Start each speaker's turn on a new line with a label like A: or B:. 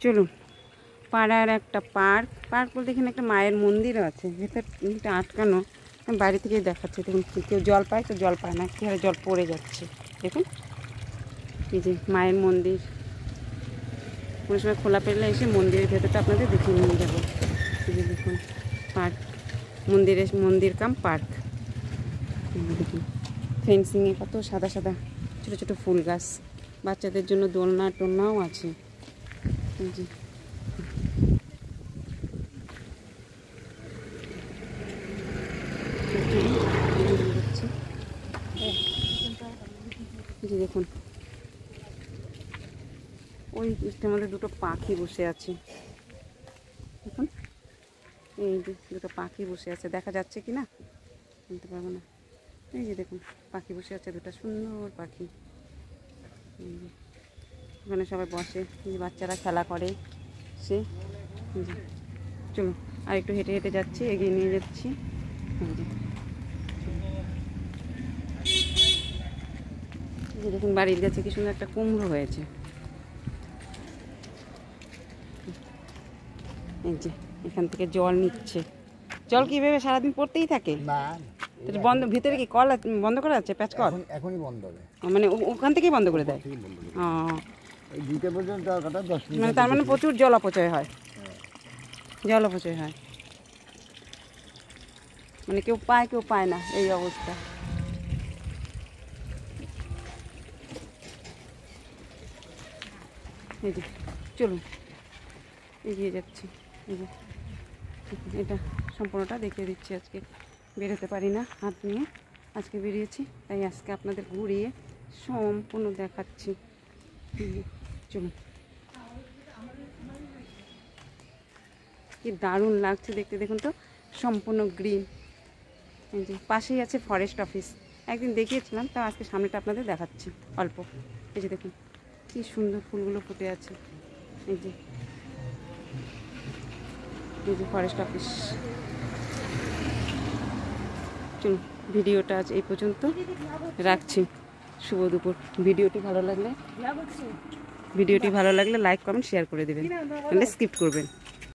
A: চলুন, পাড়ার একটা পার্ক বলতে এখানে একটা মায়ের মন্দিরও আছে, ভেতরটা আটকানো। আমি বাইরে থেকেই দেখাচ্ছি। দেখুন কেউ জল পায় তো জল পায় না, কী হারে জল পড়ে যাচ্ছে। দেখুন এই যে মায়ের মন্দির, কোনো সময় খোলা পেলে এসে মন্দিরের ভেতরটা আপনাদের দেখিয়ে নিয়ে যাবো। এই যে দেখুন পার্ক, মন্দির কাম পার্ক। দেখুন ফেন্সিংয়ে কত সাদা সাদা ছোটো ছোটো ফুল গাছ, বাচ্চাদের জন্য দোলনা টোলনাও আছে। এই যে দেখুন ওই এটার মধ্যে দুটো পাখি বসে আছে। দেখুন এই যে দুটো পাখি বসে আছে, দেখা যাচ্ছে কি না বলতে পারবো না। এই যে দেখুন পাখি বসে আছে, দুটো সুন্দর পাখি। ওখানে সবাই বসে, বাচ্চারা খেলা করে। সে চলুন আর একটু হেঁটে হেঁটে যাচ্ছি, এগিয়ে নিয়ে যাচ্ছি। দেখুন বাড়ির কাছে কি সুন্দর একটা কুমড়ো হয়েছে। এই যে এখান থেকে জল নিচ্ছে। জল কি ভেবে সারাদিন পড়তেই থাকে? বন্ধ, ভিতরে কি কল বন্ধ করা আছে? প্যাচ কল
B: এখনই বন্ধ হবে,
A: মানে ওখান থেকেই বন্ধ করে দেয়। মানে তার মানে প্রচুর জল অপচয় হয়, জল অপচয় হয়, মানে কেউ পায় না, এই অবস্থা। এই যে চলুন এগিয়ে যাচ্ছি। এই যে এটা সম্পূর্ণটা দেখিয়ে দিচ্ছি। আজকে বেরোতে পারি না হাত নিয়ে, আজকে বেরিয়েছি, তাই আজকে আপনাদের ঘুরিয়ে সম্পূর্ণ দেখাচ্ছি। চলুন, কি দারুণ লাগছে দেখতে। দেখুন তো সম্পূর্ণ গ্রিন। এই যে পাশেই আছে ফরেস্ট অফিস, একদিন দেখিয়েছিলাম, তাও আজকে সামনেটা আপনাদের দেখাচ্ছি অল্প। এই যে দেখুন কি সুন্দর ফুলগুলো ফুটে আছে। এই যে ফরেস্ট অফিস। চলুন ভিডিওটা আজ এই পর্যন্ত রাখছি। শুভ দুপুর। ভিডিওটি ভালো লাগলে লাইক কমেন্ট শেয়ার করে দেবেন, তাহলে স্কিপ করবেন।